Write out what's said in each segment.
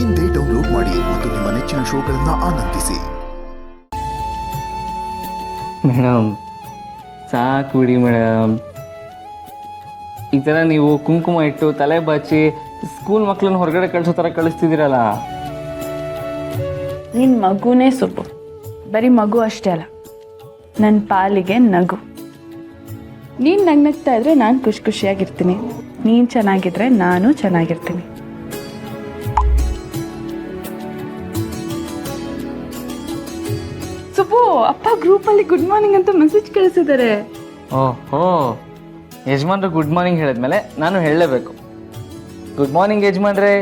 ಇಂದೇ ಡೌನ್ಲೋಡ್ ಮಾಡಿ ಮತ್ತು ನಿಮ್ಮ ನೆಚ್ಚಿನ ಶೋಗಳನ್ನು ಆನಂದಿಸಿ. ಮೇಡಮ್ ಸಾಕು ಬಿಡಿ ಮೇಡಮ್. ಈ ಥರ ನೀವು ಕುಂಕುಮ ಇಟ್ಟು ತಲೆ ಬಾಚಿ ಸ್ಕೂಲ್ ಮಕ್ಕಳನ್ನ ಹೊರಗಡೆ ಕಳಿಸೋ ಥರ ಕಳಿಸ್ತಿದ್ದೀರಲ್ಲ. ನಿನ್ನ ಮಗುನೇ ಸುಬ್ಬು, ಬರೀ ಮಗು ಅಷ್ಟೇ ಅಲ್ಲ, ನನ್ನ ಪಾಲಿಗೆ ನಗು. ನೀನು ನಗ್ನಗ್ತಾ ಇದ್ರೆ ನಾನು ಖುಷಿಯಾಗಿರ್ತೀನಿ, ನೀನು ಚೆನ್ನಾಗಿದ್ರೆ ನಾನು ಚೆನ್ನಾಗಿರ್ತೀನಿ. ಸುಬ್ಬು, ಅಪ್ಪ ಗ್ರೂಪಲ್ಲಿ ಗುಡ್ ಮಾರ್ನಿಂಗ್ ಅಂತ ಮೆಸೇಜ್ ಕಳಿಸಿದ್ದಾರೆ. ಓಹೋ, ಯಜಮಾನ್ರು ಗುಡ್ ಮಾರ್ನಿಂಗ್ ಹೇಳಿದ್ಮೇಲೆ ನಾನು ಹೇಳಲೇಬೇಕು. ಗುಡ್ ಮಾರ್ನಿಂಗ್ ಯಜಮಾನ್ರೇ.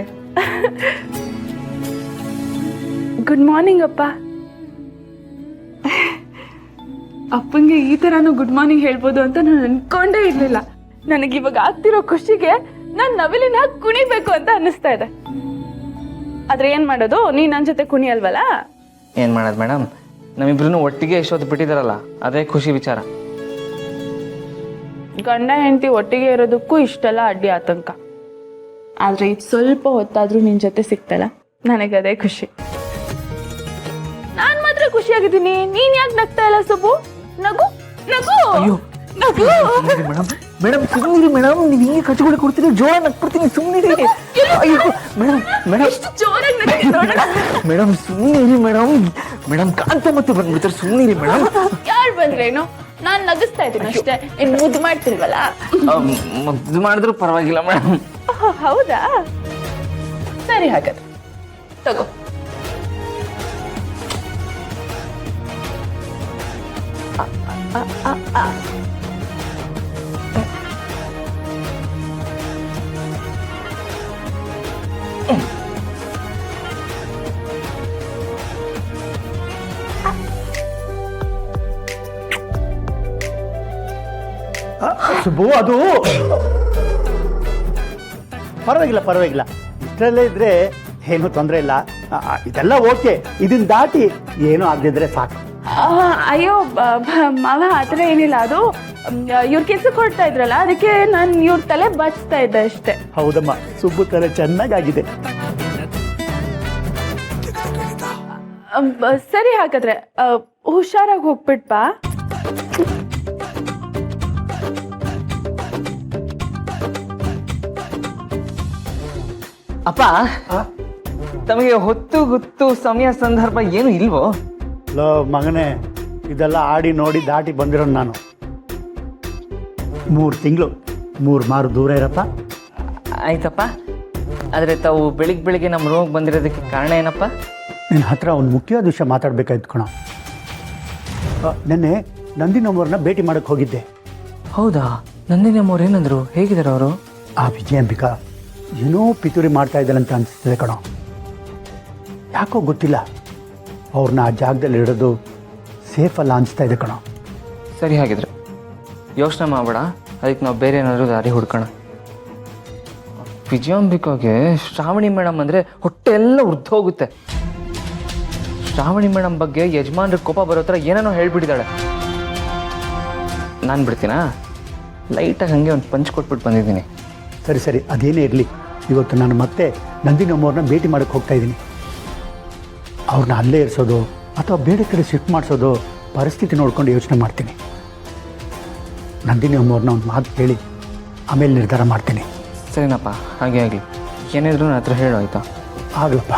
ಗುಡ್ ಮಾರ್ನಿಂಗ್ ಅಪ್ಪ. ಅಪ್ಪಂಗೆ ಈ ಥರನೂ ಗುಡ್ ಮಾರ್ನಿಂಗ್ ಹೇಳ್ಬೋದು ಅಂತ ನಾನು ಅನ್ಕೊಂಡೇ ಇರಲಿಲ್ಲ. ನನಗಿವಾಗ ಆಗ್ತಿರೋ ಖುಷಿಗೆ ನಾನು ನವಿಲಿನ ಕುಣಿಬೇಕು ಅಂತ ಅನ್ನಿಸ್ತಾ ಇದೆ. ಆದ್ರೆ ಏನು ಮಾಡೋದು, ನೀನು ನನ್ನ ಜೊತೆ ಕುಣಿ ಅಲ್ವಲ್ಲ. ಏನು ಮಾಡೋದು ಮೇಡಮ್, ನಮ್ಮಿಬ್ರು ಒಟ್ಟಿಗೆ ಎಷ್ಟೊತ್ತು ಬಿಟ್ಟಿದ್ದಾರಲ್ಲ, ಅದೇ ಖುಷಿ ವಿಚಾರ. ಗಂಡ ಹೆಂಡತಿ ಒಟ್ಟಿಗೆ ಇರೋದಕ್ಕೂ ಇಷ್ಟೆಲ್ಲ ಅಡ್ಡಿ ಆತಂಕ. ಆದ್ರೆ ಇದು ಸ್ವಲ್ಪ ಹೊತ್ತಾದ್ರೂ ನಿನ್ನ ಜೊತೆ ಸಿಕ್ತಲ್ಲ, ನನಗದೇ ಖುಷಿ. ನಾನು ಮಾತ್ರ ಖುಷಿಯಾಗಿದ್ದೀನಿ, ನೀನ್ ಯಾಕೆ ನಗ್ತಾ ಇಲ್ಲ ಸುಬ್ಬು? ನಗು ನಗು. ಅಯ್ಯೋ ನಗು ಮೇಡಮ್, ಮೇಡಮ್ ಸುಮ್ಮನಿರಿ ಮೇಡಮ್, ನೀವು ಹಿಂಗೆ ಕಚ್ಚಿಕೊಂಡು ಕೊಡ್ತೀನಿ, ಜೋರ ನಗ್ಬಿಡ್ತೀನಿ, ಸುಮ್ಮನಿರಿ. ಅಯ್ಯೋ ಮೇಡಮ್, ಮೇಡಮ್ ಎಷ್ಟು ಜೋರಾಗಿ ನಗ್ತೀನಿ ನೋಡೋಣ. ಮೇಡಮ್ ಸುಮ್ಮನಿರಿ ಮೇಡಮ್. ಮೇಡಮ್ ಕಾಂತ ಮತ್ತೆ ಬಂದ್ಬಿಡ್ತಾರೆ, ಸುಮ್ಮನಿರಿ ಮೇಡಮ್. ಯಾರು ಬಂದ್ರೇನು, ನಾನು ನಗಿಸ್ತಾ ಇದ್ದೀನಿ ಅಷ್ಟೇ, ಇನ್ನು ಮುದ್ದು ಮಾಡ್ತಿಲ್ವಲ್ಲ. ಮುದ್ದು ಮಾಡಿದ್ರು ಪರವಾಗಿಲ್ಲ ಮೇಡಮ್. ಹೌದಾ, ಸರಿ ಹಾಗಾದ್ರೆ ತಗೋ. ಸುಬ್ಬು, ಅದು ಪರವಾಗಿಲ್ಲ, ಇಷ್ಟರಲ್ಲೇ ಇದ್ರೆ ಏನು ತೊಂದರೆ ಇಲ್ಲ. ಇದೆಲ್ಲ ಓಕೆ, ಇದನ್ನ ದಾಟಿ ಏನೂ ಆಗದಿದ್ರೆ ಸಾಕು. ಅಯ್ಯೋ ಮಾವ, ಆ ಥರ ಏನಿಲ್ಲ. ಅದು ಇವ್ರ ಕೆಲ್ಸಕ್ಕೆ ಹೊರಡ್ತಾ ಇದ್ರಲ್ಲ, ಅದಕ್ಕೆ ನಾನು ಇವ್ರ ತಲೆ ಬಾಚ್ತಾ ಇದ್ದೆ ಅಷ್ಟೇ. ಹೌದಮ್ಮ, ಸುಬ್ಬು ತಲೆ ಚೆನ್ನಾಗಾಗಿದೆ. ಸರಿ ಹಾಗಾದ್ರೆ ಹುಷಾರಾಗಿ ಹೋಗ್ಬಿಟ್ಬಾ. ಅಪ್ಪ, ತಮಗೆ ಹೊತ್ತು ಗೊತ್ತು ಸಮಯ ಸಂದರ್ಭ ಏನು ಇಲ್ವೋ? ಲೋ ಮಗನೇ, ಇದೆಲ್ಲ ಆಡಿ ನೋಡಿ ದಾಟಿ ಬಂದಿರೋ ನಾನು. 3 ತಿಂಗಳು 3 ಮಾರು ದೂರ ಇರಪ್ಪ. ಆಯ್ತಪ್ಪ, ಆದರೆ ತಾವು ಬೆಳಿಗ್ಗೆ ನಮ್ಮ ರೂಮಿಗೆ ಬಂದಿರೋದಕ್ಕೆ ಕಾರಣ ಏನಪ್ಪ? ನಿನ್ನ ಹತ್ರ ಒಂದು ಮುಖ್ಯವಾದ ವಿಷಯ ಮಾತಾಡ್ಬೇಕಾಯ್ತು ಕಣ. ನೆನ್ನೆ ನಂದಿನಮ್ಮವ್ರನ್ನ ಭೇಟಿ ಮಾಡಕ್ಕೆ ಹೋಗಿದ್ದೆ. ಹೌದಾ? ನಂದಿನಿ ಅಮ್ಮವ್ರು ಏನಂದ್ರು? ಹೇಗಿದ್ದಾರೆ ಅವರು? ಆ ವಿಜಯಾಂಬಿಕಾ ಏನೋ ಪಿತೂರಿ ಮಾಡ್ತಾ ಇದ್ದಾಳೆ ಅಂತ ಅನಿಸ್ತದೆ ಕಣೋ. ಯಾಕೋ ಗೊತ್ತಿಲ್ಲ, ಅವ್ರನ್ನ ಆ ಜಾಗದಲ್ಲಿ ಇಡೋದು ಸೇಫ್ ಅಲ್ಲ ಅನಿಸ್ತಾ ಇದೆ ಕಣೋ. ಸರಿ, ಹಾಗಿದ್ರೆ ಯೋಚನೆ ಮಾಡಬೇಡ, ಅದಕ್ಕೆ ನಾವು ಬೇರೆ ಏನಾದರೂ ದಾರಿ ಹುಡ್ಕೋಣ. ವಿಜಯಾಂಬಿಕಾಗೆ ಶ್ರಾವಣಿ ಮೇಡಮ್ ಅಂದರೆ ಹೊಟ್ಟೆ ಎಲ್ಲ ಉರ್ದೋಗುತ್ತೆ. ಶ್ರಾವಣಿ ಮೇಡಮ್ ಬಗ್ಗೆ ಯಜಮಾನ್ರಿಗೆ ಕೋಪ ಬರೋ ಥರ ಏನೇನೋ ಹೇಳ್ಬಿಟ್ಟಿದ್ದಾಳೆ. ನಾನು ಬಿಡ್ತೀನಾ? ಲೈಟಾಗಿ ಹಾಗೆ ಒಂದು ಪಂಚ್ ಕೊಟ್ಬಿಟ್ಟು ಬಂದಿದ್ದೀನಿ. ಸರಿ, ಅದೇನೇ ಇರಲಿ, ಇವತ್ತು ನಾನು ಮತ್ತೆ ನಂದಿನಮ್ಮವ್ರನ್ನ ಭೇಟಿ ಮಾಡೋಕ್ಕೆ ಹೋಗ್ತಾ ಇದ್ದೀನಿ. ಅವ್ರನ್ನ ಅಲ್ಲೇ ಇರಿಸೋದು ಅಥವಾ ಬೇರೆ ಕಡೆ ಶಿಫ್ಟ್ ಮಾಡಿಸೋದು ಪರಿಸ್ಥಿತಿ ನೋಡ್ಕೊಂಡು ಯೋಚನೆ ಮಾಡ್ತೀನಿ. ನಂದಿನಮ್ಮವ್ರನ್ನ ಒಂದು ಮಾತು ಕೇಳಿ ಆಮೇಲೆ ನಿರ್ಧಾರ ಮಾಡ್ತೀನಿ. ಸರಿನಪ್ಪ, ಹಾಗೆ ಆಗಲಿ. ಏನಿದ್ರು ನನ್ನ ಹತ್ರ ಹೇಳು, ಆಯಿತಾ? ಆಗ್ಲಪ್ಪ.